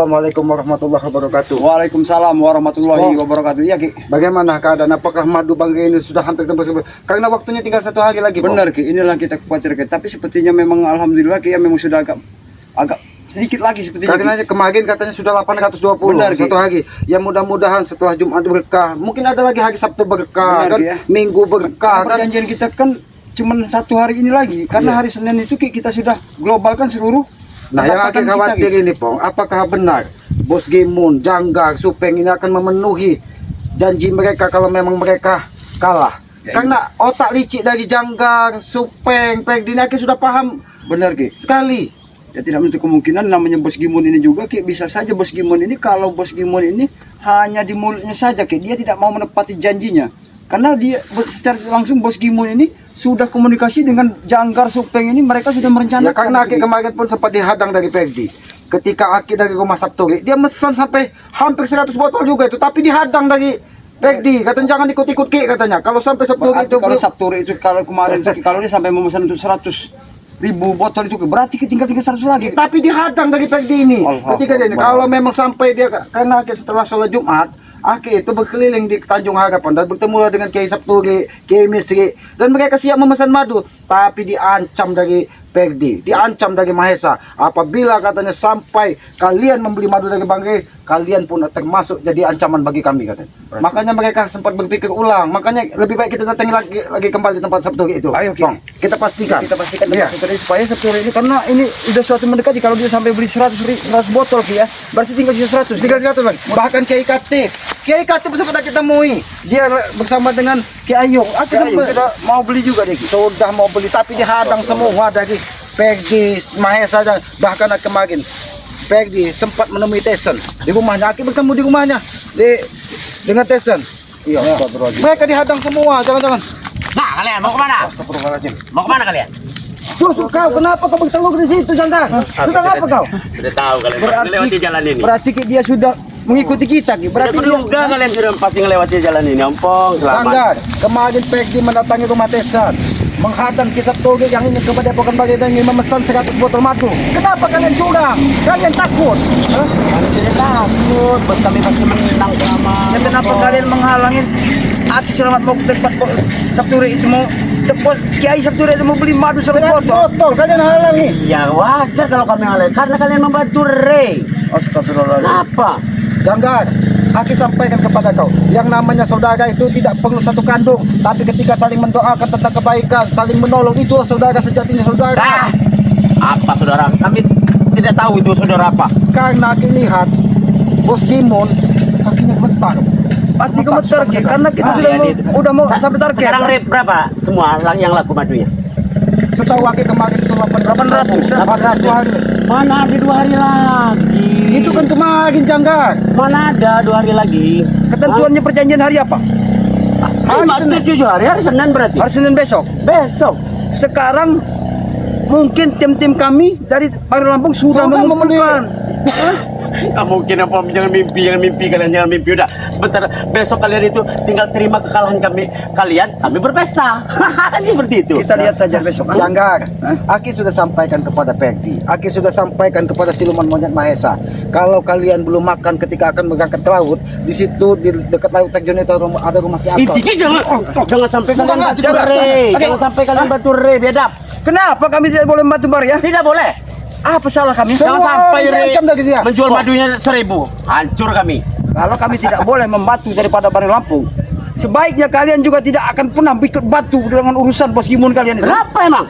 Assalamualaikum warahmatullahi wabarakatuh. Waalaikumsalam warahmatullahi wabarakatuh. Ya Ki, Bagaimana keadaan? Apakah madu bangga ini sudah hampir tembus? Karena waktunya tinggal 1 hari lagi. benar Ki, inilah kita khawatirkan. Tapi sepertinya memang alhamdulillah Ki, ya memang sudah agak sedikit lagi sepertinya. Karena kemarin katanya sudah 820 benar, Ki. 1 hari. Ya mudah-mudahan setelah Jumat berkah. Mungkin ada lagi hari Sabtu berkah, Benar, kan? Ki, ya. Minggu berkah, kan? Perjanjian kita kan cuma 1 hari ini lagi. Karena hari Senin itu Ki, kita sudah globalkan seluruh. Nah, yang pendapatan akan khawatir kita, Ki. ini, Pong, apakah benar Bos Gimun, Janggar, Supeng ini akan memenuhi janji mereka kalau memang mereka kalah? Ya, Karena otak licik dari Janggar, Supeng, Pegdi ini sudah paham Benar Ki. sekali. Ya tidak menutup kemungkinan namanya Bos Gimun ini juga Ki, bisa saja Bos Gimun ini kalau Bos Gimun ini hanya di mulutnya saja Ki, dia tidak mau menepati janjinya. Karena dia secara langsung Bos Gimun ini sudah komunikasi dengan Janggar, Supeng ini, mereka sudah merencanakan. Ya karena Aki kemarin pun sempat dihadang dari Pegdi. Ketika Aki dari rumah Sabturi, dia mesan sampai hampir 100 botol juga itu, tapi dihadang dari Pegdi. Katanya jangan ikut-ikut Ki katanya. Kalau sampai Sabturi Berarti itu kalau Sabturi itu kalau kemarin itu, kalau dia sampai memesan untuk 100.000 botol itu berarti tinggal 100 lagi. tapi dihadang dari Pegdi ini. Allah Ketika dia ini, Allah. kalau memang sampai dia, karena Aki setelah sholat Jumat, Aki itu berkeliling di Tanjung Harapan dan bertemu dengan Kiai Sabturi, Kiai Misri, dan mereka siap memesan madu, tapi diancam dari Pegdi, diancam dari Mahesa. Apabila katanya sampai kalian membeli madu dari Bangke, kalian pun termasuk jadi ancaman bagi kami katanya. Makanya mereka sempat berpikir ulang. Makanya lebih baik kita datangi lagi kembali tempat Sabturi itu. Ayo, Ki. Bang, kita pastikan. Kita pastikan Iya. supaya Sabturi ini, karena ini udah suatu mendekati. Kalau dia sampai beli 100 botol Ki, ya berarti tinggal sisa 100. 300 bang. Bahkan Kiai Katib sempat kita temui. Dia bersama dengan Kiai Ayung. Kiai Ayung, kita mau beli juga dia Ki. Sudah mau beli tapi dihadang semua dari Pegdi, Mahesa, dan bahkan kemarin Pegdi sempat menemui Tyson di rumahnya. Aki bertemu di rumahnya dengan Tyson. Iya, mereka dihadang semua, jangan-jangan. Nah, kalian mau kemana? Astagfirullahaladzim. Mau kemana kalian? Terus kau kenapa kau bertelur di situ, Janggar? Sedang apa kau? Sudah tahu kalian pasti melewati jalan ini. Berarti dia sudah mengikuti kita, Ki. Berarti Berarti dia juga kalian sudah pasti melewati jalan ini. Ompong, selamat. Janggar, kemarin Pegdi mendatangi rumah Tyson, menghadang kisah Toge yang ingin ke Padepokan Bangke dan ingin memesan 100 botol madu. Kenapa kalian curang? Kalian takut? Hah? Kami tidak takut, bos kami pasti menang selama. Kenapa kalian menghalangin Aki Selamat mau ke tempat Sabturi itu, mau Kiai Sabturi itu mau beli madu 100 botol? botol kalian halangi. Ya wajar kalau kami halangi, karena kalian membantu Rey. Astagfirullahaladzim. Kenapa? Janggar, Aki sampaikan kepada kau, yang namanya saudara itu tidak perlu satu kandung, tapi ketika saling mendoakan tentang kebaikan, saling menolong, itu saudara sejatinya saudara. Ah, apa saudara? Kami tidak tahu itu saudara apa. Karena Aki lihat Bos Gimun kakinya gemetar. Pasti gemetar Ki, karena kita Ah, sudah iya, udah mau Sa- sampai target. Sekarang Rey berapa semua yang laku madunya? Setahu Aki kemarin itu 800. 800. Masa 1 hari. Mana ada 2 hari lagi? Itu kan kemarin, Janggar. Mana ada 2 hari lagi? Ketentuannya perjanjian hari apa? Hari Senin 7 hari Senin berarti. Hari Senin besok. Besok. Sekarang mungkin tim-tim kami dari Pangeran Lampung sudah mengumpulkan. Nggak mungkin apa, jangan mimpi kalian, jangan mimpi. Udah sebentar, besok kalian itu tinggal terima kekalahan kami berpesta. Kan seperti itu. Kita lihat saja besok. Janggar, Aki sudah sampaikan kepada Pegdi, Aki sudah sampaikan kepada siluman monyet Mahesa, kalau kalian belum makan ketika akan berangkat ke laut, di situ di dekat laut Tekjon itu ada rumah Ki Atok. Intinya jangan sampai kalian bantu Rey, jangan sampai kalian bantu Rey, biadab. Kenapa kami tidak boleh membantu Bar ya? Tidak boleh. Apa salah kami? Jangan sampai orang Rey diancam dari dia. menjual madunya 1.000, hancur kami. Kalau kami tidak boleh membantu daripada Pangeran Lampung, sebaiknya kalian juga tidak akan pernah ikut bantu dengan urusan Bos Gimun kalian itu. Kenapa emang?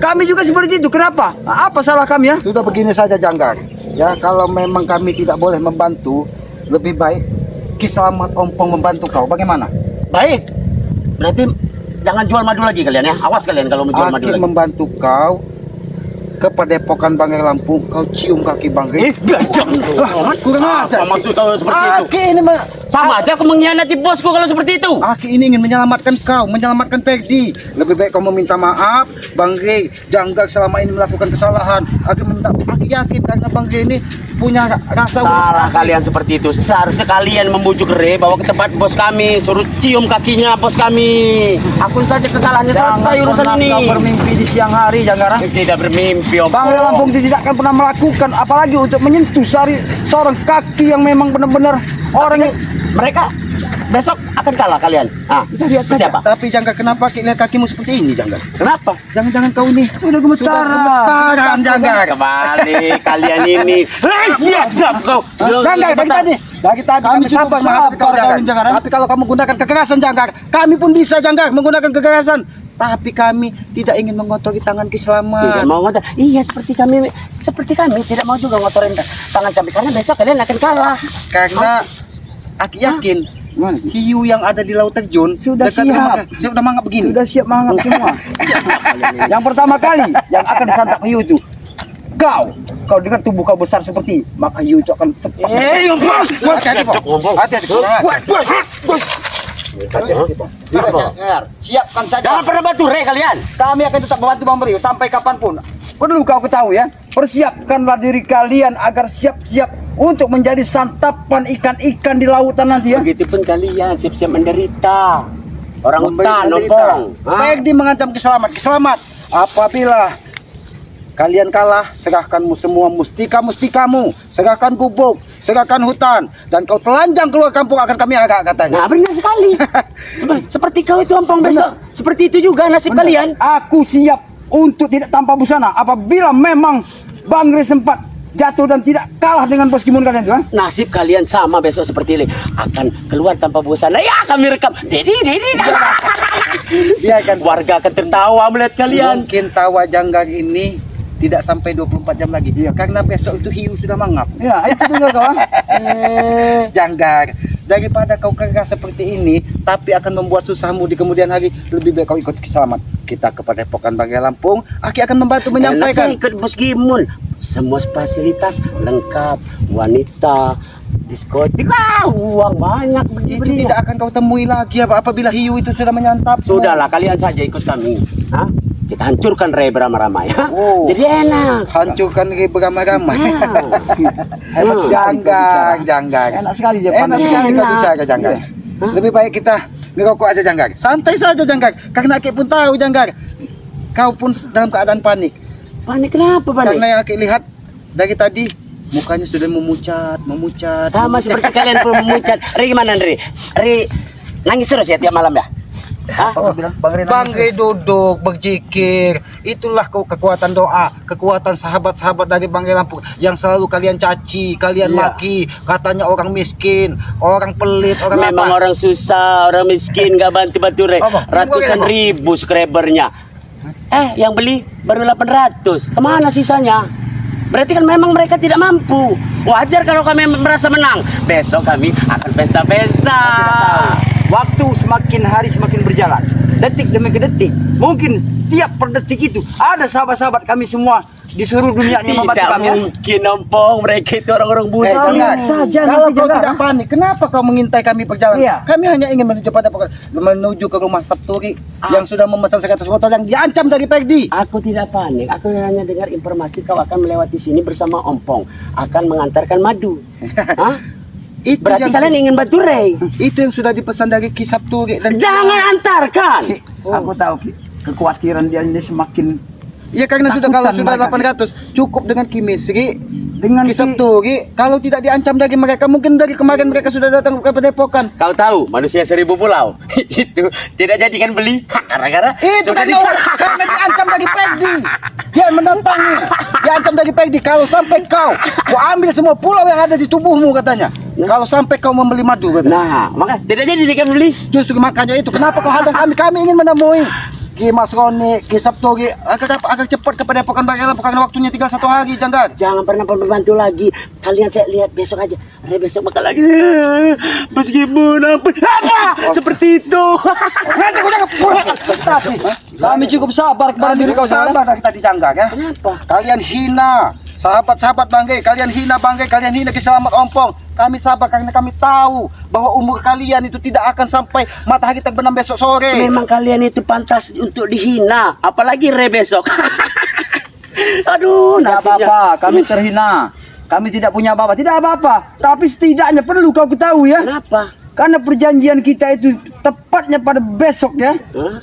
Kami juga seperti itu. Kenapa? Apa salah kami ya? Sudah begini saja, Janggar. Ya, kalau memang kami tidak boleh membantu, lebih baik Ki Selamat Ompong membantu kau. Bagaimana? Baik. Berarti jangan jual madu lagi kalian ya. Awas kalian kalau menjual madu Aki lagi. membantu kau ke Padepokan Bangke Lampung, kau cium kaki Bangke. Gajah. Kurang ajar Apa sih. maksud kau seperti itu? Aki ini Sama aja aku mengkhianati bosku kalau seperti itu. Aki ini ingin menyelamatkan kau, menyelamatkan Peggy. Lebih baik kau meminta maaf, Bang Rey. Janggak selama ini melakukan kesalahan. Aki yakin karena Bang Rey ini punya rasa Salah kasih. kalian seperti itu. Seharusnya kalian membujuk Rey bawa ke tempat bos kami, suruh cium kakinya bos kami. Akun saja kekalahannya selesai urusan pernah ini. kau bermimpi di siang hari, Janggara. Tidak bermimpi, Om. Bang Rey Lampung tidak akan pernah melakukan apalagi untuk menyentuh seorang kaki yang memang benar-benar orang yang Mereka besok akan kalah kalian. Ah, kita lihat saja. siapa? Tapi Janggak, kenapa Aki lihat kakimu seperti ini, Janggak? Kenapa? Jangan-jangan kau ini Sudah gemetaran. Janggak. Kembali kalian ini. Iya, kau. Janggak, dari tadi kami sabar menghadapi kau, Janggak. Tapi kalau kamu gunakan kekerasan, Janggak, kami pun bisa, Janggak, menggunakan kekerasan. Tapi kami tidak ingin mengotori tangan Ki Tidak Slamet. mau ngotor. Iya, seperti kami tidak mau juga ngotorin tangan kami karena besok kalian akan kalah. Karena Aki yakin hiu yang ada di laut terjun Sudah dekat siap. rumah- sudah mangap begini. Sudah siap menganggap semua. Yang pertama kali yang akan disantap hiu itu kau dengan tubuh kau besar seperti maka hiu itu akan sepak. Hati-hati, Pak. Hati-hati, kurang ajar. Hati-hati, Pak. Dengar, siapkan saja. Jangan pernah bantu Rey kalian. Kami akan tetap membantu Bang Rio sampai kapanpun. Perlu kau ketahui ya, persiapkanlah diri kalian agar siap-siap untuk menjadi santapan ikan-ikan di lautan nanti ya. Begitupun kalian siap-siap menderita. Orang Memberi hutan, penderita. Ompong. Hah? Peggy mengancam Kiselamat. Apabila kalian kalah, serahkan semua mustika-mustikamu, serahkan gubuk, serahkan hutan, dan kau telanjang keluar kampung akan kami agak katanya. Nah, benar sekali. Seperti kau itu, Ompong, besok. Seperti itu juga nasib kalian. Aku siap untuk tidak tanpa busana apabila memang Bang Rio sempat jatuh dan tidak kalah dengan bos Kimun kalian itu ha? Nasib kalian sama besok seperti ini. Akan keluar tanpa busana. Ya, kami rekam. Dedi. Dia akan Warga akan tertawa melihat kalian. mungkin tawa Janggak ini tidak sampai 24 jam lagi. Karena besok itu hiu sudah mangap. Ya, itu dengar kau ha? Janggak, daripada kau keras seperti ini tapi akan membuat susahmu di kemudian hari, lebih baik kau ikut Kiselamat. Kita ke Padepokan Bang Rey Lampung, Aki akan membantu menyampaikan. Saya ikut bos Gimun. Semua fasilitas lengkap, wanita, diskotik, uang banyak Itu beli-beli. tidak akan kau temui lagi apabila hiu itu sudah menyantap. Sudahlah, kalian saja ikut kami. Hah? Kita hancurkan Rey beramai-ramai. Ha? Oh. Jadi enak. Hancurkan Rey beramai-ramai. Hmm. Janggak. Enak sekali dia Enak pandai. sekali kau Enak. bicara, Janggak. Hah? Lebih baik kita ngerokok aja, Janggak. Santai saja, Janggak. Karena Aki pun tahu, Janggak, kau pun dalam keadaan panik. Panik kenapa, Panik? Karena yang Aki lihat dari tadi mukanya sudah memucat. Sama seperti kalian pun memucat. Rey gimana, Rey? Rey nangis terus ya tiap malam ya? Hah? Kau bilang Bang Rio Bang Rey duduk berzikir. Itulah kekuatan doa, kekuatan sahabat-sahabat dari Bang Rey Lampung yang selalu kalian caci, kalian Iya. maki, katanya orang miskin, orang pelit, orang Memang apa. orang susah, orang miskin gak bantu-bantu Rey. Apa? Ratusan Apa? ribu subscribernya. Yang beli baru 800. Kemana sisanya? Berarti kan memang mereka tidak mampu. Wajar kalau kami merasa menang. Besok kami akan pesta-pesta. waktu semakin hari semakin berjalan, detik demi detik, mungkin tiap per detik itu ada sahabat-sahabat kami semua di seluruh dunia ini membantu Tidak kami ya. mungkin, Ompong. Mereka itu orang-orang buta. Jangan. saja, Kalau nanti kau Jangan. tidak panik, kenapa kau mengintai kami berjalan? Iya. Kami hanya ingin menuju ke rumah Sabturi yang sudah memesan 100 botol yang diancam dari Peggy. Aku tidak panik. Aku hanya dengar informasi kau akan melewati sini bersama Ompong. Akan mengantarkan madu. Hah? Itu Berarti yang kalian ingin bantu Rey. itu yang sudah dipesan dari Ki Sabturi dan Jangan antarkan. Ki, aku tahu Ki, kekhawatiran dia ini semakin ya karena sudah kalau Takutan sudah mereka. 800 cukup dengan Ki Misri dengan Ki Ki, Sabturi. Kalau tidak diancam dari mereka, mungkin dari kemarin mereka sudah datang ke Padepokan. Kau tahu manusia 1000 pulau itu tidak jadikan beli gara-gara Itu sudah karena diancam dari Peggy. Dia menentangi. Diancam dari Peggy. Kalau sampai kau ambil semua pulau yang ada di tubuhmu katanya. Kalau sampai kau membeli madu katanya. Nah, maka tidak jadi dikan beli. Justru makanya itu. Kenapa kau hadang kami? Kami ingin menemui Ki Mas Roni, Ki Sabturi agar cepat ke Padepokan Bang Rey Lampung karena waktunya tinggal 1 hari, Janggar. Jangan pernah membantu lagi. Kalian saya lihat besok aja. Rey besok bakal lagi. Meskipun apa? Seperti itu. Nanti kau jangan. kami cukup sabar kepada diri kau sabar sekarang. dari tadi, Janggar ya. Kenapa? Kalian hina Sahabat-sahabat Banggai, kalian hina Banggai, kalian hina Ki Selamat Ompong. Kami sabar karena kami tahu bahwa umur kalian itu tidak akan sampai matahari terbenam besok sore. Memang kalian itu pantas untuk dihina, apalagi re besok. Aduh, Tidak nasibnya. apa-apa, kami terhina. Kami tidak punya apa-apa, tidak apa-apa. Tapi setidaknya perlu kau ketahui ya. Kenapa? Karena perjanjian kita itu tepatnya pada besok ya. Hah?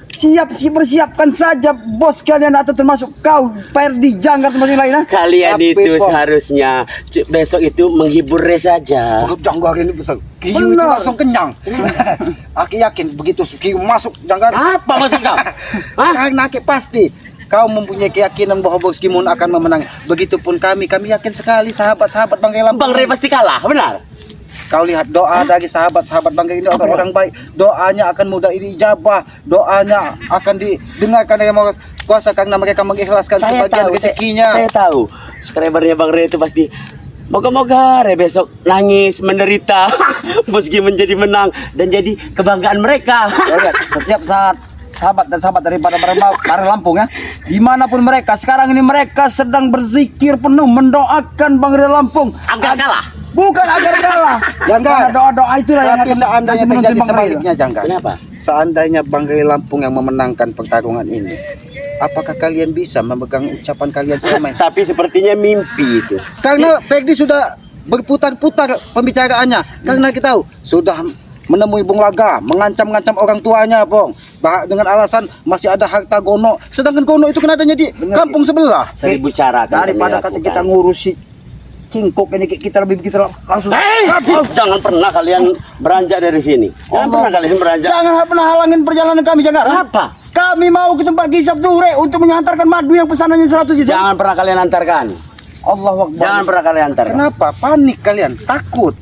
Persiapkan saja bos kalian atau termasuk kau, Perdi, Janggar termasuk lain. Kalian Tapi, itu Pong, seharusnya besok itu menghibur re saja. Janggar ini besar. Kiyu itu Benar. langsung kenyang. Aki yakin begitu Kiyu masuk Janggar. Apa maksud kau? Hah? Karena Aki pasti kau mempunyai keyakinan bahwa Bos Gimun akan memenang. Begitupun kami yakin sekali sahabat-sahabat Banggai Lampung. Bang Re pasti kalah, benar? Kau lihat doa dari sahabat-sahabat Banggai ini orang baik. Doanya akan mudah diijabah. Doanya akan didengarkan dari Maha Kuasa karena mereka mengikhlaskan sebagian rezekinya. Saya tahu. Subscribernya Bang Re itu pasti moga-moga Re besok nangis, menderita. Bos Gimun menjadi menang dan jadi kebanggaan mereka. Ya, lihat, setiap saat sahabat dan sahabat daripada Bari Lampung ya, dimanapun mereka sekarang ini mereka sedang berzikir penuh mendoakan Banggai Lampung Agar kalah. bukan agar kalah. Janggar. Karena doa-doa itulah yang Tapi akan seandainya nanti terjadi menuntun Banggai. sebaliknya Janggar. Kenapa? Seandainya Banggai Lampung yang memenangkan pertarungan ini, apakah kalian bisa memegang ucapan kalian selama ini? Tapi sepertinya mimpi itu. Karena Perdi sudah berputar-putar pembicaraannya. Karena kita tahu sudah menemui Bung Laga, mengancam-ngancam orang tuanya, Bong. Dengan alasan masih ada harta Gono. Sedangkan Gono itu kan adanya di kampung sebelah. 1000 cara akan Daripada kami kata kita lakukan. ngurusi cingkok ini kita lebih kita langsung. Jangan pernah kalian beranjak dari sini. Jangan pernah kalian beranjak. Jangan pernah halangin perjalanan kami, Janggar. Apa? Kami mau ke tempat Kisap Ture untuk mengantarkan madu yang pesanannya 100 itu. Jangan pernah kalian antarkan. Allah Akbar. Jangan pernah kalian antarkan. Kenapa? Panik kalian, takut.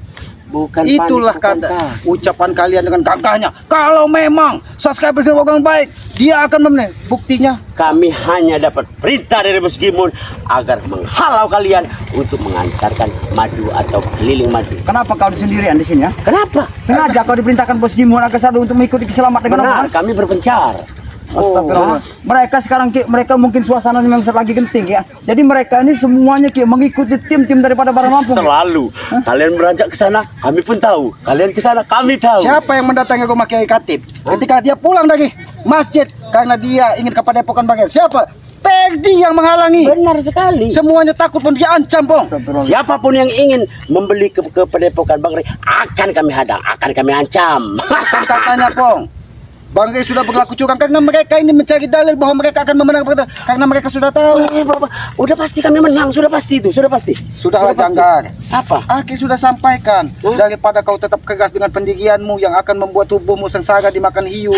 Bukan Itulah panik, bukan kata takut. ucapan kalian dengan gagahnya. Kalau memang subscriber orang baik, dia akan memenang. Buktinya Kami hanya dapat perintah dari Bos Gimun agar menghalau kalian untuk mengantarkan madu atau keliling madu. Kenapa kau sendirian di sini ya? Kenapa? Sengaja kau diperintahkan Bos Jimun agar satu untuk mengikuti keselamatan dengan Benar, orang. kami berpencar. Astagfirullah. Oh, Mereka sekarang Ki, mereka mungkin suasananya memang lagi genting ya. Jadi mereka ini semuanya Ki, mengikuti tim-tim daripada Barang Lampung. Ki. Selalu. Kalian beranjak ke sana, kami pun tahu. Kalian ke sana, kami tahu. siapa yang mendatangi rumah Kiai Katib ketika dia pulang dari masjid karena dia ingin kepada Padepokan Banggai? Siapa? Perdi yang menghalangi. Benar sekali. Semuanya takut pun dia ancam, Bong. Astagfirullah. Siapapun yang ingin membeli ke Padepokan Bang Re akan kami hadang, akan kami ancam. Kan katanya, Bong, Banggai sudah berlaku curang karena mereka ini mencari dalil bahwa mereka akan memenang pertarungan karena mereka sudah tahu. Udah pasti kami menang, sudah pasti itu, sudah pasti. Sudahlah pasti. Janggar. Apa? Aki sudah sampaikan daripada kau tetap keras dengan pendirianmu yang akan membuat tubuhmu sengsara dimakan hiu.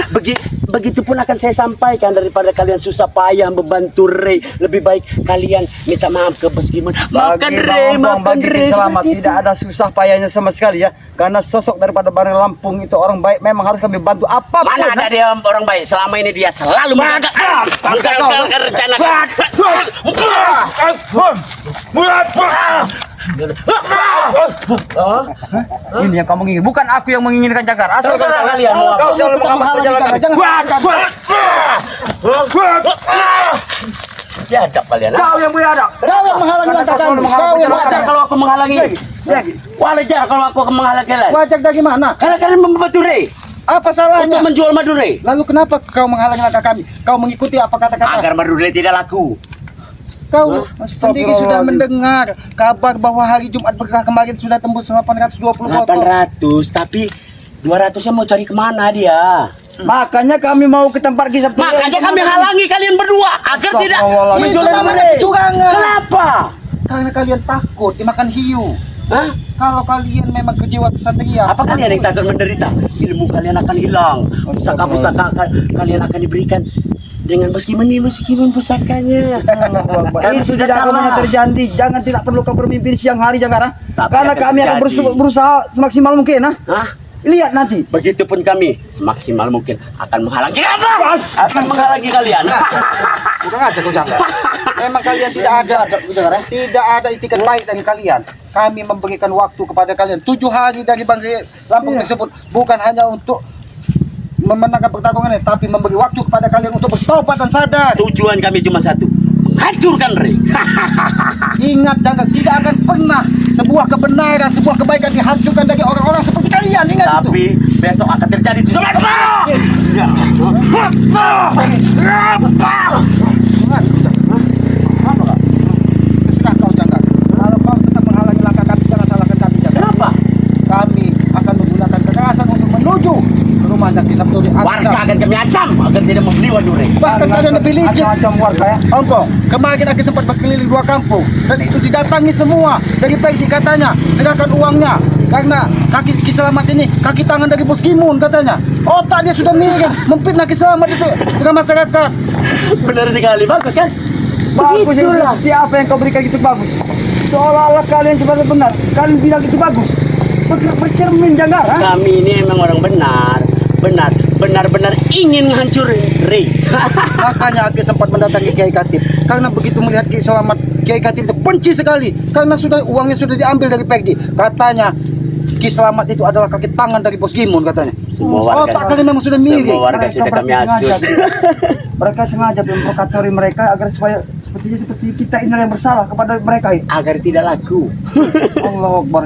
Begitupun akan saya sampaikan daripada kalian susah payah membantu Re. Lebih baik kalian minta maaf ke Bos Gimun. Maafkan Re, maafkan bagi Re. selamat seperti itu. tidak ada susah payahnya sama sekali ya. Karena sosok daripada Barang Lampung itu orang baik memang harus kami bantu apapun. Mana ada dia orang baik? Selama ini dia selalu menggagalkan rencana. Ini yang kamu ingin, bukan aku yang menginginkan Janggar. Asal kau Terserah tahu. kalian mau apa. Kau selalu menghambat perjalanan kami. Biadab kalian. Kau yang beradab. Kau yang menghalangi langkah kami. Kau yang Wajar kalau aku menghalangi. Wajar kalau aku menghalangi kalian. Wajar dari mana? Karena kalian membantu Re Apa untuk salahnya? menjual madu Re. Lalu kenapa kau menghalangi langkah kami? Kau mengikuti apa kata-kata? Agar madu Re tidak laku. Kau sendiri sudah mendengar kabar bahwa hari Jumat berkah kemarin sudah tembus 820 botol. 800, tapi 200-nya mau cari kemana dia? Makanya kami mau ke tempat Kisap Ture. Makanya kami halangi kalian berdua agar tidak Astagfirullahaladzim. menjual Itu namanya Re. kecurangan. Kenapa? Karena kalian takut dimakan hiu. Hah? Kalau kalian memang kejiwa kesatria, Apa kalian yang takut menderita? Ilmu kalian akan hilang. Pusaka-pusaka kalian akan diberikan dengan meskipun pusakanya. Kami sudah akan terjanji, jangan tidak perlu kau bermimpi di siang hari Janggar. Tapi Karena akan kami akan terjadi. berusaha semaksimal mungkin. Hah? Lihat nanti. Begitupun kami semaksimal mungkin akan menghalangi apa? Akan menghalangi kalian. udah aja kau Janggar. Memang kalian tidak ada itikat baik dari kalian. Kami memberikan waktu kepada kalian 7 hari dari Banggai Lampung tersebut, bukan hanya untuk memenangkan pertarungan ini, tapi memberi waktu kepada kalian untuk bertobat dan sadar. Tujuan kami cuma satu, hancurkan Rey. Ingat Janggar, tidak akan pernah sebuah kebenaran, sebuah kebaikan dihancurkan dari orang-orang seperti kalian. Ingat itu. Tapi besok akan terjadi tsunami. Terserah kau Janggar. Kalau kau tetap menghalangi langkah kami, jangan salahkan kami Janggar. Kenapa? Kami akan menggunakan kekerasan untuk menuju ke rumahnya Kisah Turi. Warga akan kami ancam agar tidak membeli waduh Rey. Bahkan kalian lebih licik. Macam-macam warga ya. Ongko, kemarin aku sempat berkeliling 2 kampung dan itu didatangi semua dari Peggy katanya, serahkan uangnya karena kaki Kiselamat ini kaki tangan dari Bos Gimun katanya. Otak dia sudah miring, memfitnah Kiselamat itu dengan masyarakat. Benar sekali, bagus kan? Bagus ya, Begitulah. seperti apa yang kau berikan itu bagus. Seolah-olah kalian sebenarnya benar. Kalian bilang itu bagus. Bercermin Janggar, ha? Kami ini memang orang benar-benar ingin menghancurin Rey. Makanya aku sempat mendatangi Kiai Katib karena begitu melihat Kiselamat, Kiai Katib itu benci sekali karena uangnya sudah diambil dari Peggy. Katanya Kiselamat itu adalah kaki tangan dari Bos Gimun katanya. Semua warga, Otak kalian memang sudah miring. semua warga sudah kami hasut. Mereka sengaja memprovokatori mereka agar supaya seperti kita ini yang bersalah kepada mereka. Agar tidak laku. Allah Akbar.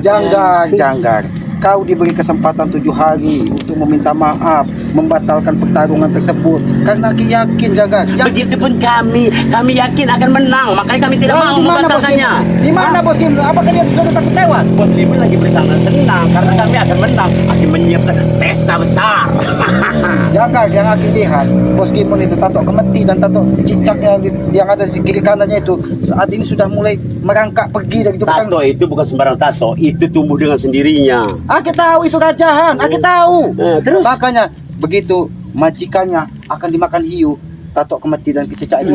Janggar, kau diberi kesempatan 7 hari untuk meminta maaf, membatalkan pertarungan tersebut. Karena aku yakin Janggar. Begitupun kami yakin akan menang, makanya kami tidak mau Di mana Bos membatalkannya. Gimun? Di mana Bos Gimun? Apakah dia sudah takut tewas? Bos Gimun lagi bersenang-senang karena kami akan menang, akan menyiapkan pesta besar. Janggar, yang aku lihat Bos Gimun itu tato kemeti dan tato cicak yang ada di kiri kanannya itu saat ini sudah mulai merangkak pergi dari itu. Tato itu bukan sembarang tato, itu tumbuh dengan sendirinya. Aku tahu itu rajahan, aku tahu. Terus? Makanya begitu majikannya akan dimakan hiu, tato kemeti dan kecicak itu.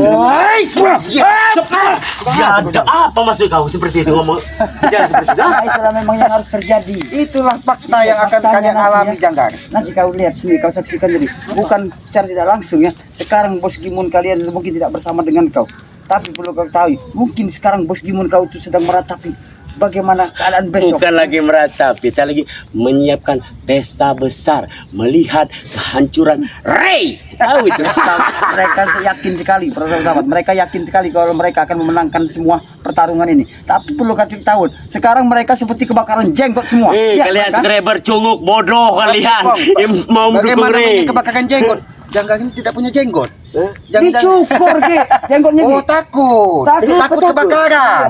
Ya ada apa maksud kau seperti itu ngomong? Jangan seperti itu. Nah, itulah memang yang harus terjadi. Itulah fakta yang akan Faktanya kalian nanti alami ya. Janggar. Nanti kau lihat sendiri, kau saksikan sendiri. Bukan secara tidak langsung ya. Sekarang Bos Gimun kalian mungkin tidak bersama dengan kau. Tapi perlu kau ketahui, mungkin sekarang Bos Gimun kau itu sedang meratapi bagaimana keadaan besok. Bukan lagi meratapi, kita lagi menyiapkan pesta besar melihat kehancuran Rey. Tahu itu? Mereka yakin sekali, sahabat. Mereka yakin sekali kalau mereka akan memenangkan semua pertarungan ini. Tapi perlu kau tahu, sekarang mereka seperti kebakaran jenggot semua. Ya, Kalian kan? skreber cunguk bodoh kalian. Bang, Mau mendukung bagaimana Rey. punya kebakaran jenggot? Janggar ini tidak punya jenggot. Dicukur ke jenggotnya. Oh, takut. Takut kebakaran.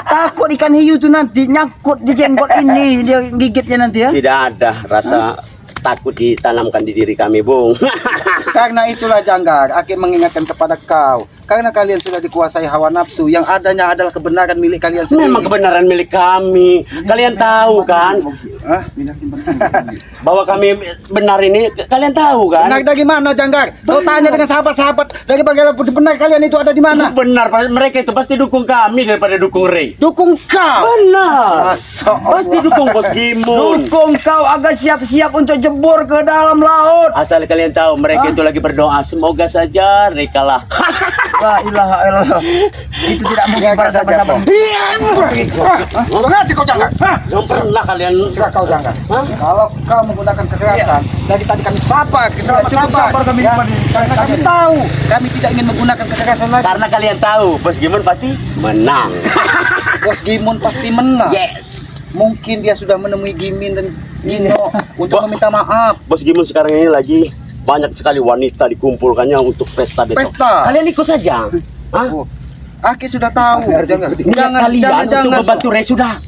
Takut ikan hiu itu nanti nyangkut di jenggot ini, dia gigitnya nanti ya. Tidak ada rasa takut ditanamkan di diri kami, Bung. Karena itulah Janggar, aku mengingatkan kepada kau. Karena kalian sudah dikuasai hawa nafsu, yang adanya adalah kebenaran milik kalian sendiri. Memang kebenaran milik kami. Kalian tahu kan Hah? bahwa kami benar ini. Kalian tahu kan? Benar dari mana Janggar? Kau tanya dengan sahabat-sahabat dari bagaimana benar kalian itu ada di mana? Benar, mereka itu pasti dukung kami daripada dukung Rey. Dukung kau. Benar. Masya Allah. Pasti dukung Bos Gimun. Dukung kau agar siap-siap untuk jebur ke dalam laut. Asal kalian tahu mereka itu lagi berdoa semoga saja Rey kalah. La ilaha illallah. Itu tidak mungkin Jaga para saja kau. sahabat-sahabat. Sengaja kau Janggar. Jangan pernah kalian. Serah kau Janggar. Hah? Kalau kau menggunakan kekerasan, dari tadi kami sabar, Cukup sabar sabar kami ya. kepada- Karena kami tahu kami tidak ingin menggunakan kekerasan lagi. Karena kalian tahu Bos Gimun pasti menang. Bos Gimun pasti menang. Yes. Mungkin dia sudah menemui Gimin dan Gino untuk Bo- meminta maaf. Bos Gimun sekarang ini lagi banyak sekali wanita dikumpulkannya untuk pesta besok. Pesta. Kalian ikut saja. Hah? Oh, Aki sudah tahu. Jangan, Niat kalian untuk jangan. membantu Rey sudah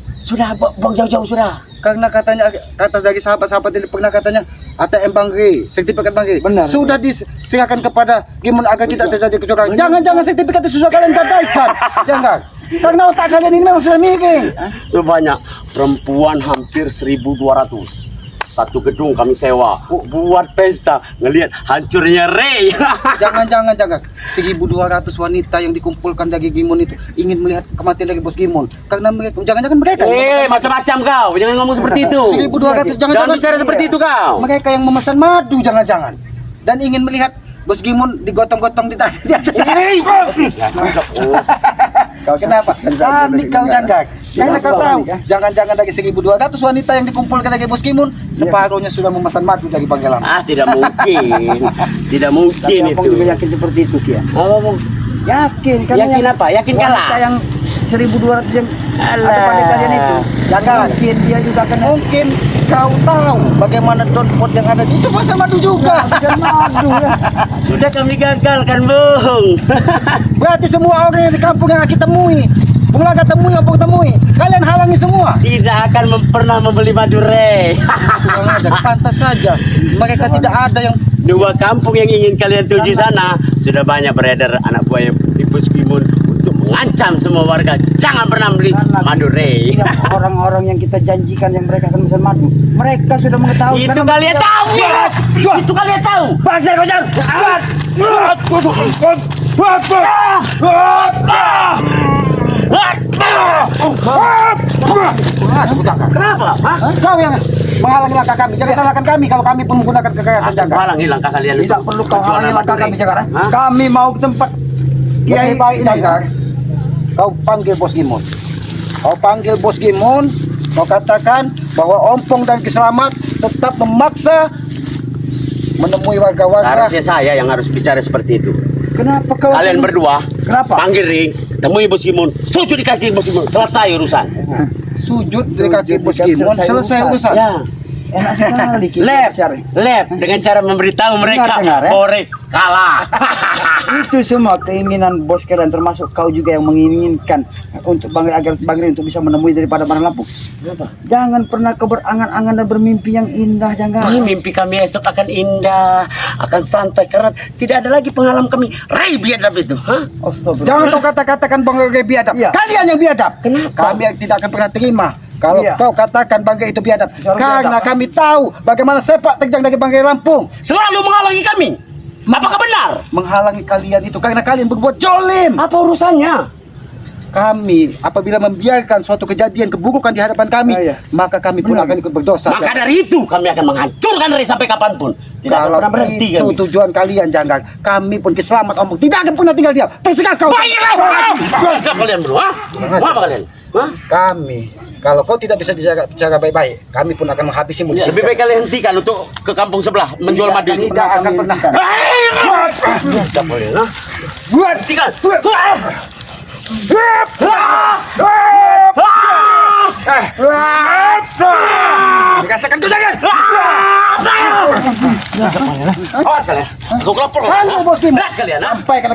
buang jauh-jauh sudah. Karena katanya kata dari sahabat-sahabat ini pernah katanya ATM Bang Rey, sertifikat Bang Rey Benar. sudah diserahkan kepada Gimun agar tidak terjadi kecurangan. Jangan sertifikat itu sudah kalian gadaikan. Jangan. Karena otak kalian ini memang sudah miring. Itu banyak perempuan hampir 1.200. Satu gedung kami sewa buat pesta ngelihat hancurnya Rey. Jangan. 1.200 wanita yang dikumpulkan dari Gimun itu ingin melihat kematian dari Bos Gimun. Karena mereka, jangan-jangan mereka. Macam-macam kau. Jangan ngomong seperti itu. 1.200 Jangan bicara seperti itu kau. Mereka yang memesan madu jangan-jangan dan ingin melihat Bos Gimun digotong-gotong di atas. Kenapa? Panik kau Janggar. Karena kau tahu, jangan-jangan dari 1.200 wanita yang dikumpulkan dari Bos Gimun, separuhnya sudah memesan madu dari Banggelam. Tidak mungkin. Tidak mungkin Abang itu. juga yakin seperti itu Kia. Apa, Bung? Yakin, karena Yakin yang apa? Yakin wanita kalah? yang 1.200 yang Alah. ada pada kalian itu. Jangan. Mungkin dia juga akan Mungkin kau tahu bagaimana download yang ada di itu bahasa madu juga. bisa madu ya. Sudah kami gagal kan, Bung. Berarti semua orang yang di kampung yang kita temui, Bung Laga temui, Bung temui, kalian halangi semua. Tidak akan pernah membeli madu, Rey. Kurang ajar, pantas saja. Mereka tidak ada yang Dua kampung yang ingin kalian tuju sana sudah banyak beredar anak buah Ibu Skimun untuk mengancam semua warga jangan pernah beli madu, Rey. Yang orang-orang yang kita janjikan yang mereka akan pesan madu, mereka sudah mengetahui. Itu karena kalian mereka- tahu ya? Itu kalian tahu. Bangsa Kojar. Kenapa? Hah? Kau yang menghalangi langkah kami. Jangan salahkan kami kalau kami pun menggunakan kekayaan Aku jaga. halangi langkah kalian itu. Tidak perlu kau halangi Jualan langkah madu, kami Rey. Jakarta. Hah? Kami mau ke tempat Kiai Kiai baik ini. jaga. Kau panggil Bos Gimun. Kau panggil Bos Gimun. Kau katakan bahwa Ompong dan Kiselamat tetap memaksa menemui warga-warga. Seharusnya saya yang harus bicara seperti itu. Kenapa kau? Kalian berdua Kenapa? panggil Ring, temui Bos Gimun, sujud di kaki Bos Gimun, selesai urusan. Sujud di kaki Sujud Bos di kaki, Gimun, selesai selesai urusan. urusan. Ya. Enak sekali Ki. Lab, Syari. lab dengan cara memberitahu mereka dengar, ya? Ore kalah. Itu semua keinginan bos kalian, termasuk kau juga yang menginginkan untuk agar Bang Rin untuk bisa menemui daripada Bandar Lampung. Jangan pernah kau berangan-angan dan bermimpi yang indah, jangan. Mimpi kami esok akan indah, akan santai karena tidak ada lagi pengalaman kami. Rai biadab itu, hah? Astagfirullah. Jangan kau katakan Bang Gai biadab. Iya. Kalian yang biadab. Kenapa? Kami tidak akan pernah terima. Kalau Iya. kau katakan Bang Gai itu biadab. Seorang Karena biadab. kami tahu bagaimana sepak terjang dari Bang Gai Lampung. Selalu menghalangi kami. Apakah benar? Menghalangi kalian itu karena kalian berbuat jolim. Apa urusannya? Kami apabila membiarkan suatu kejadian keburukan di hadapan kami, Ah, iya. maka kami pun Benar. akan ikut berdosa. Maka dari itu kami akan menghancurkan Rai sampai kapanpun. Tidak akan Kalau pernah berhenti itu kami. tujuan kalian, jangan. Kami pun Kiselamat Ompong tidak akan pernah tinggal diam. Terserah kau. Baiklah, apa kalian berdua? Apa kalian? Hah? Kami, kalau kau tidak bisa jaga baik-baik, kami pun akan menghabisimu di sini. Lebih baik kalian hentikan untuk ke kampung sebelah menjual madu itu. Tidak akan pernah. Tidak boleh, nah. Buat hentikan. Dikasihkan tu jangan. Awas kalian. Aku kelopor. Panggil Bos Gimun. Berat kalian, ha? Sampaikan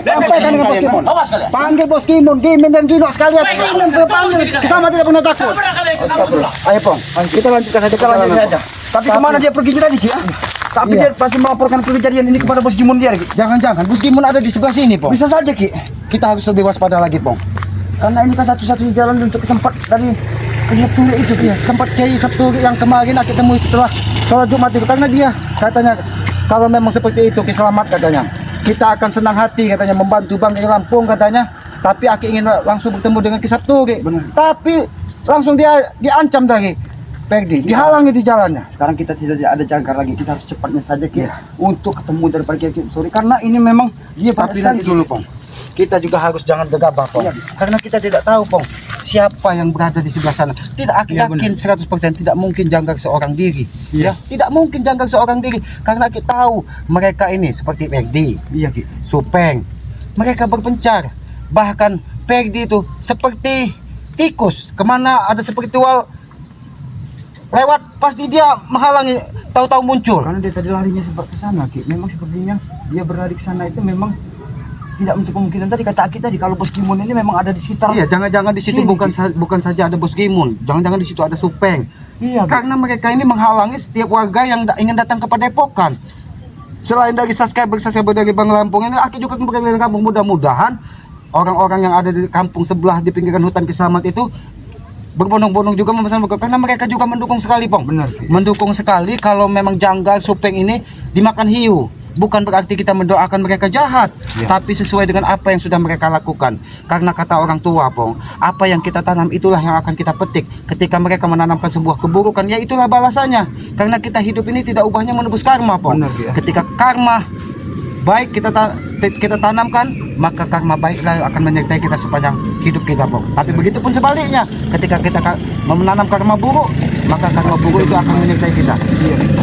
dengan Bos Gimun. Awas kalian. Panggil Bos Gimun, Gimin dan Gino sekalian. Baik, Panggil, sama tidak pernah takut. Pernah kalian ke kampung? Ayo Pong, kita lanjutkan saja. Kita lanjut saja. Tapi kemana dia pergi tadi Ki? Tapi Iya. dia pasti melaporkan kejadian ini kepada Bos Gimun dia Ki. Jangan-jangan Bos Gimun ada di sebelah sini, Pong. Bisa saja Ki. Kita harus lebih waspada lagi, Pong. Karena ini kan satu-satunya jalan untuk ke tempat dari Kiai Turi itu Ki. Iya, tempat Kiai Sabtu yang kemarin kita temui setelah sholat Jumat itu, karena dia katanya kalau memang seperti itu Kiselamat katanya, kita akan senang hati katanya membantu Bang Gai Lampung katanya, tapi Aki ingin langsung bertemu dengan Ki Sabtu, Benar. tapi langsung dia diancam dari Perdi, dihalangi di jalannya. Sekarang kita tidak ada jangkar lagi, kita harus cepatnya saja Ki Iya. untuk ketemu daripada Kiai Turi, karena ini memang dia Tapi banyak nanti sekali. dulu, Pong. Kita juga harus jangan gegabah, Pong. Iya. Karena kita tidak tahu, Pong, siapa yang berada di sebelah sana. Tidak Aki Iya, yakin 100% tidak mungkin janggal seorang diri. Iya. Ya, tidak mungkin janggal seorang diri karena kita tahu mereka ini seperti Perdi, Iya Ki. Supeng. Mereka berpencar. Bahkan Perdi itu seperti tikus. Kemana ada spiritual lewat pasti dia menghalangi, tahu-tahu muncul. Karena dia tadi larinya seperti sana Ki. Memang sepertinya dia berlari ke sana itu memang tidak untuk kemungkinan tadi kata Aki tadi kalau Bos Gimun ini memang ada di sekitar. Iya, jangan-jangan di situ Sini, bukan saja ada Bos Gimun. Jangan-jangan di situ ada Supeng. Iya. Ki. Karena mereka ini menghalangi setiap warga yang ingin datang ke Padepokan. Selain dari subscriber dari Bang Lampung ini, Aki juga kembali kampung. Mudah-mudahan orang-orang yang ada di kampung sebelah di pinggiran hutan Kiselamat itu berbondong-bondong juga memesan buku, karena mereka juga mendukung sekali, Pong. Benar, Ki. Mendukung sekali kalau memang janggal Supeng ini dimakan hiu. Bukan berarti kita mendoakan mereka jahat, Ya. tapi sesuai dengan apa yang sudah mereka lakukan. Karena kata orang tua, Pong, apa yang kita tanam itulah yang akan kita petik. Ketika mereka menanamkan sebuah keburukan, ya itulah balasannya. Karena kita hidup ini tidak ubahnya menebus karma, Pong. Benar, ya. Ketika karma baik kita tanamkan, maka karma baiklah akan menyertai kita sepanjang hidup kita, Pong. Tapi begitu pun sebaliknya, ketika kita menanam karma buruk, maka karma buruk itu akan menyertai kita.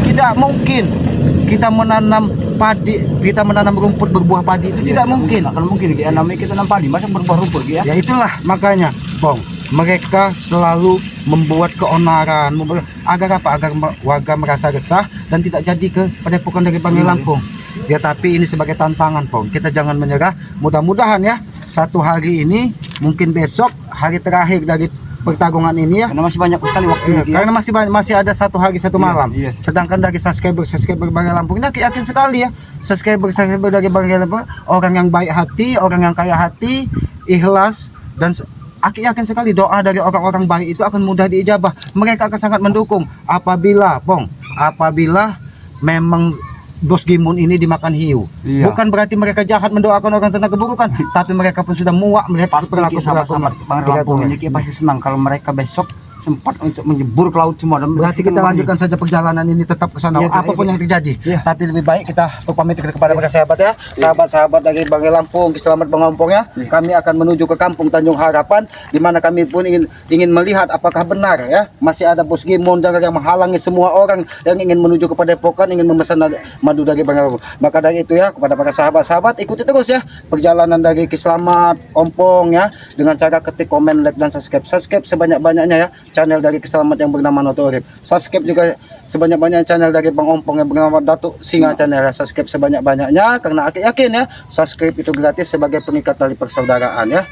Tidak mungkin kita menanam padi, kita menanam rumput berbuah padi itu tidak mungkin. Akan mungkin ya, namanya kita nanam padi, masa berbuah rumput ya. Ya itulah makanya, Bong, mereka selalu membuat keonaran, agar apa? Agar warga merasa resah dan tidak jadi ke Padepokan dari Banggai Lampung. Ya tapi ini sebagai tantangan, Bong. Kita jangan menyerah. Mudah-mudahan ya, satu hari ini, mungkin besok hari terakhir dari pertarungan ini ya. Karena masih banyak sekali waktu Iya, karena masih ada satu hari satu malam. iya. Sedangkan dari subscriber Banggai Lampung ini yakin sekali ya, subscriber dari Banggai Lampung orang yang baik hati, orang yang kaya hati, ikhlas, dan Aki yakin sekali doa dari orang-orang baik itu akan mudah diijabah. Mereka akan sangat mendukung apabila memang Bos Gimun ini dimakan hiu. Iya. Bukan berarti mereka jahat mendoakan orang tentang keburukan, tapi mereka pun sudah muak melihat perilaku sama Banggai Lampung ini pasti senang kalau mereka besok sempat untuk menjebur ke laut semua. Dan Berarti kita lanjutkan saja perjalanan ini tetap ke sana, Iya, apapun yang terjadi. Iya. Tapi lebih baik kita berpamit kepada para sahabat ya, sahabat-sahabat dari Banggai Lampung, Selamat Bangampung ya. Kami akan menuju ke Kampung Tanjung Harapan, di mana kami pun ingin melihat apakah benar ya masih ada Bos Gimun yang menghalangi semua orang yang ingin menuju ke Padepokan, ingin memesan madu dari Banggai Lampung. Maka dari itu ya, kepada para sahabat-sahabat ikuti terus ya perjalanan dari Selamat Ompong ya, dengan cara ketik komen, like dan subscribe sebanyak-banyaknya ya channel dari Selamat yang bernama Notorip. Subscribe juga sebanyak-banyaknya channel dari Bang Ompong yang bernama Datuk Singa channel ya. Subscribe sebanyak-banyaknya karena aku yakin ya subscribe itu gratis sebagai pengikat tali persaudaraan ya.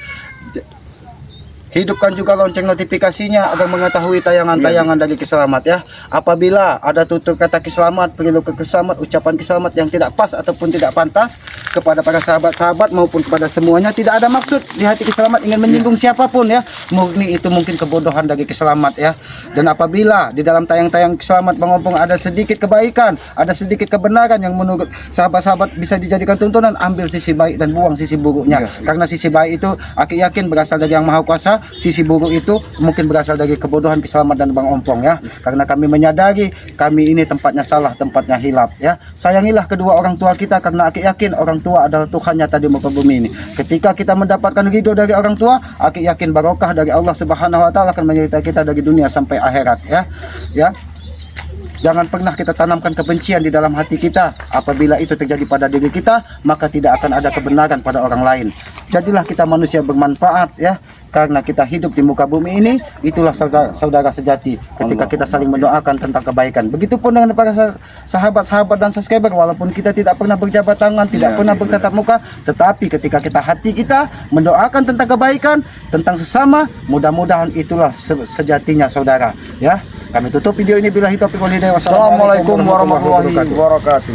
Hidupkan juga lonceng notifikasinya agar mengetahui tayangan-tayangan dari Kiselamat ya. Apabila ada tutur kata Kiselamat, perilaku Kiselamat, ucapan Kiselamat yang tidak pas ataupun tidak pantas kepada para sahabat-sahabat maupun kepada semuanya, tidak ada maksud di hati Kiselamat ingin menyinggung siapapun ya. Murni itu mungkin kebodohan dari Kiselamat ya. Dan apabila di dalam tayang-tayang Kiselamat Bang Ompong ada sedikit kebaikan, ada sedikit kebenaran yang menurut sahabat-sahabat bisa dijadikan tuntunan, ambil sisi baik dan buang sisi buruknya. Karena sisi baik itu aku yakin berasal dari Yang Maha Kuasa. Sisi buruk itu mungkin berasal dari kebodohan Kiselamat dan Bang Ompong ya. Karena kami menyadari kami ini tempatnya salah, tempatnya hilap ya. Sayangilah kedua orang tua kita karena aku yakin orang tua adalah Tuhan nyata di muka bumi ini. Ketika kita mendapatkan ridho dari orang tua, aku yakin barokah dari Allah Subhanahu wa taala akan menyertai kita dari dunia sampai akhirat ya. Ya. Jangan pernah kita tanamkan kebencian di dalam hati kita. Apabila itu terjadi pada diri kita, maka tidak akan ada kebenaran pada orang lain. Jadilah kita manusia bermanfaat ya. Karena kita hidup di muka bumi ini, itulah saudara sejati. Ketika kita saling mendoakan tentang kebaikan. Begitupun dengan para sahabat-sahabat dan subscriber, walaupun kita tidak pernah berjabat tangan, tidak pernah bertatap muka, tetapi ketika hati kita mendoakan tentang kebaikan, tentang sesama, mudah-mudahan itulah sejatinya saudara. Ya, kami tutup video ini bila hitopik wal hidayah. Assalamualaikum warahmatullahi wabarakatuh.